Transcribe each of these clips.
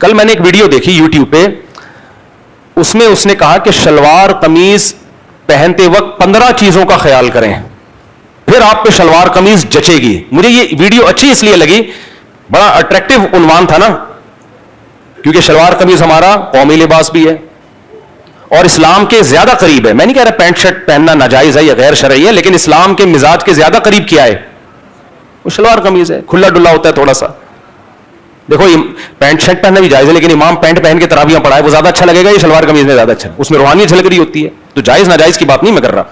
کل میں نے ایک ویڈیو دیکھی یوٹیوب پہ, اس میں اس نے کہا کہ شلوار قمیض پہنتے وقت 15 چیزوں کا خیال کریں پھر آپ پہ شلوار قمیض جچے گی. مجھے یہ ویڈیو اچھی اس لیے لگی, بڑا اٹریکٹیو عنوان تھا نا, کیونکہ شلوار قمیض ہمارا قومی لباس بھی ہے اور اسلام کے زیادہ قریب ہے. میں نہیں کہہ رہا پینٹ شرٹ پہننا ناجائز ہے یا غیر شرعی ہے, لیکن اسلام کے مزاج کے زیادہ قریب کیا ہے, وہ شلوار قمیض ہے. کھلا ڈلا ہوتا ہے تھوڑا سا. دیکھو پینٹ شرٹ پہننا بھی جائز ہے, لیکن امام پینٹ پہن کے تراویحاں پڑھائے وہ زیادہ اچھا لگے گا, یہ شلوار قمیض میں زیادہ اچھا ہے, اس میں روحانیت جھلک رہی ہوتی ہے. تو جائز ناجائز کی بات نہیں میں کر رہا.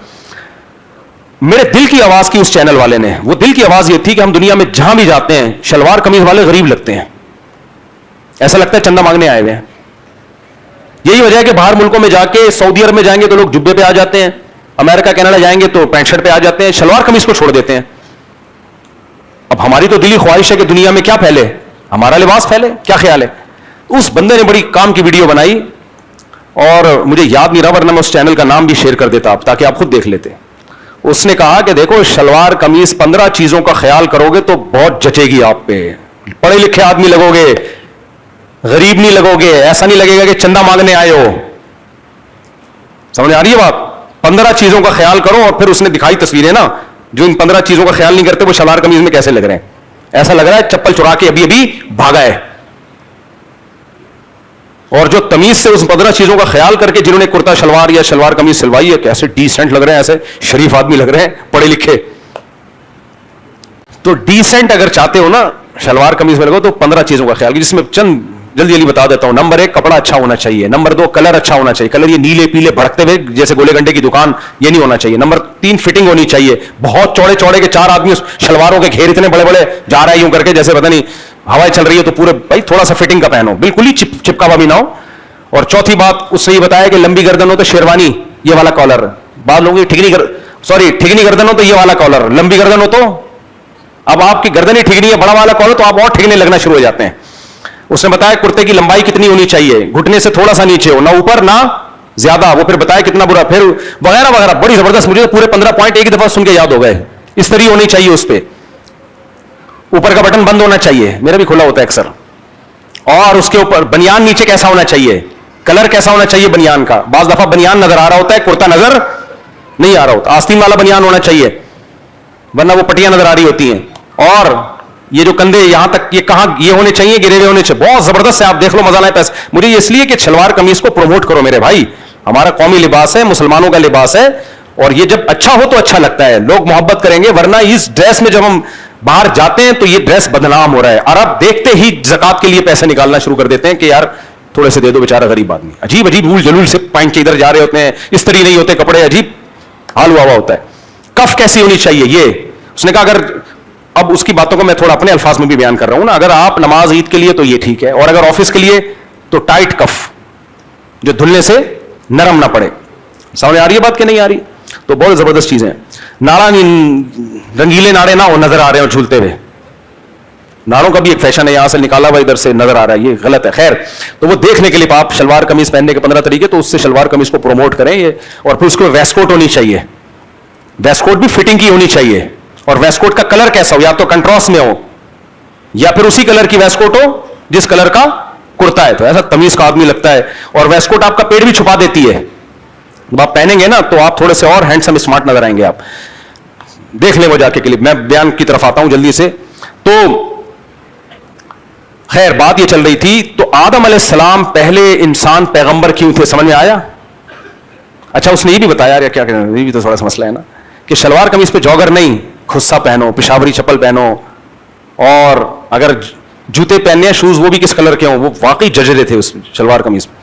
میرے دل کی آواز کی اس چینل والے نے, وہ دل کی آواز یہ تھی کہ ہم دنیا میں جہاں بھی جاتے ہیں شلوار قمیض والے غریب لگتے ہیں, ایسا لگتا ہے چندہ مانگنے آئے ہوئے ہیں. یہی وجہ ہے کہ باہر ملکوں میں جا کے سعودی عرب میں جائیں گے تو لوگ جبے پہ آ جاتے ہیں, امریکہ کینیڈا جائیں گے تو پینٹ شرٹ پہ آ جاتے ہیں, شلوار قمیض کو چھوڑ دیتے ہیں. اب ہماری تو دلی خواہش ہے کہ دنیا میں کیا پھیلے, ہمارا لباس پھیلے. کیا خیال ہے؟ اس بندے نے بڑی کام کی ویڈیو بنائی اور مجھے یاد نہیں رہا, ورنہ میں اس چینل کا نام بھی شیئر کر دیتا آپ تاکہ آپ خود دیکھ لیتے. اس نے کہا کہ دیکھو شلوار قمیض 15 چیزوں کا خیال کرو گے تو بہت جچے گی آپ پہ. پڑھے لکھے آدمی لگو گے, غریب نہیں لگو گے, ایسا نہیں لگے گا کہ چندہ مانگنے آئے ہو. سمجھ آ رہی ہے بات؟ 15 چیزوں کا خیال کرو. اور پھر اس نے دکھائی تصویریں نا, جو ان 15 چیزوں کا خیال نہیں کرتے وہ شلوار قمیض میں کیسے لگ رہے ہیں. ایسا لگ رہا ہے چپل چرا کے ابھی ابھی بھاگا ہے. اور جو تمیز سے اس 15 چیزوں کا خیال کر کے جنہوں نے کرتا شلوار یا شلوار قمیض سلوائی ہے, کیسے ڈیسنٹ لگ رہے ہیں, ایسے شریف آدمی لگ رہے ہیں, پڑھے لکھے. تو ڈیسنٹ اگر چاہتے ہو نا شلوار قمیض میں لگو تو 15 چیزوں کا خیال, جس میں چند جلدی جلدی بتا دیتا ہوں. نمبر 1 کپڑا اچھا ہونا چاہیے. نمبر 2 کلر اچھا ہونا چاہیے. کلر یہ نیلے پیلے بھڑکتے ہوئے جیسے گولے گنڈے کی دکان, یہ نہیں ہونا چاہیے. نمبر 3 فٹنگ ہونی چاہیے. بہت چوڑے چوڑے کے 4 آدمی شلواروں کے گھیر اتنے بڑے بڑے جا رہا ہے یوں کر کے جیسے پتہ نہیں ہوائیں چل رہی ہے, تو پورے بھائی تھوڑا سا فٹنگ کا پہنو, بالکل ہی چپکا ہوا بھی نہ ہو. اور چوتھی بات اس نے یہ بتایا کہ لمبی گردن ہو تو شیروانی یہ والا کالر. بعض لوگوں کی ٹھگنی گردن ہو تو یہ والا کالر, لمبی گردن ہو تو اب آپ کی گردن ہی ٹھگنی ہے, بڑا والا کالر تو آپ اور ٹھگنے لگنا شروع ہو جاتے ہیں. اس نے بتایا کرتے کی لمبائی کتنی ہونی چاہیے, گھٹنے سے تھوڑا سا نیچے ہو, نہ اوپر نہ زیادہ. وہ پھر بتایا کتنا برا, پھر وغیرہ وغیرہ. بڑی زبردست, مجھے پورے 15 پوائنٹ ایک دفعہ سن کے یاد ہو گئے. استری ہونی چاہیے اس پہ, اوپر کا بٹن بند ہونا چاہیے, میرا بھی کھلا ہوتا ہے اکثر. اور اس کے اوپر بنیان نیچے کیسا ہونا چاہیے, کلر کیسا ہونا چاہیے بنیان کا. بعض دفعہ بنیان نظر آ رہا ہوتا ہے, کرتا نظر نہیں آ رہا ہوتا. آستین والا بنیان ہونا چاہیے, ورنہ وہ پٹیاں نظر آ رہی ہوتی ہیں. اور یہ جو کندھے یہاں تک یہ کہاں یہ ہونے چاہیے, گرے ہوئے ہونے چاہیے. بہت زبردست ہے, آپ دیکھ لو, مزہ لائے پیسے. مجھے یہ اس لیے کہ شلوار قمیض کو پروموٹ کرو میرے بھائی, ہمارا قومی لباس ہے, مسلمانوں کا لباس ہے, اور یہ جب اچھا ہو تو اچھا لگتا ہے, لوگ محبت کریں گے. ورنہ اس ڈریس میں جب ہم باہر جاتے ہیں تو یہ ڈریس بدنام ہو رہا ہے. عرب دیکھتے ہی زکات کے لیے پیسے نکالنا شروع کر دیتے ہیں کہ یار تھوڑے سے دے دو, بیچارہ غریب آدمی. عجیب عجیب بھول جلول سے پائنٹ کے ادھر جا رہے ہوتے ہیں, استری نہیں ہوتے کپڑے, عجیب حال ہوا ہوتا ہے. کف کیسی ہونی چاہیے, یہ اس نے کہا اگر, اب اس کی باتوں کو میں تھوڑا اپنے الفاظ میں بھی بیان کر رہا ہوں نا, اگر آپ نماز عید کے لیے تو یہ ٹھیک ہے, اور اگر آفس کے لیے تو ٹائٹ کف جو دھلنے سے نرم نہ پڑے. سمجھ آ رہی ہے بات کہ نہیں آ رہی؟ تو بہت زبردست چیزیں ہیں. ناڑا رنگیلے ناڑے نہ ہو نظر آ رہے ہیں جھولتے ہوئے, ناڑوں کا بھی ایک فیشن ہے, یہاں سے نکالا ہوا ادھر سے نظر آ رہا ہے, یہ غلط ہے. خیر, تو وہ دیکھنے کے لیے آپ شلوار قمیض پہننے کے 15 طریقے, تو اس سے شلوار قمیض کو پروموٹ کریں یہ. اور پھر اس کو ویسٹ کوٹ ہونی چاہیے, ویسٹ کوٹ بھی فٹنگ کی ہونی چاہیے. اور ویسٹ کوٹ کا کلر کیسا ہو, یا تو کنٹراسٹ میں ہو یا پھر اسی کلر کی ویسٹ کوٹ ہو جس کلر کا کرتا ہے, تو ایسا تمیز کا آدمی لگتا ہے. اور ویسٹ کوٹ آپ کا پیٹ بھی چھپا دیتی ہے, جب آپ پہنیں گے نا تو آپ تھوڑے سے اور ہینڈسم اسمارٹ نظر آئیں گے. آپ دیکھ لیں وہ جا کے کلپ, میں بیان کی طرف آتا ہوں جلدی سے. تو خیر بات یہ چل رہی تھی, تو آدم علیہ السلام پہلے انسان پیغمبر کیوں تھے, سمجھ میں آیا؟ اچھا اس نے یہ بھی بتایا, کیا یہ بھی تو تھوڑا سا مسئلہ ہے نا, کہ شلوار قمیض پہ جوگر نہیں, خصہ پہنو, پشاوری چپل پہنو, اور اگر جوتے پہننے ہیں شوز وہ بھی کس کلر کے ہوں, وہ واقعی ججرے تھے اس شلوار قمیض پہ.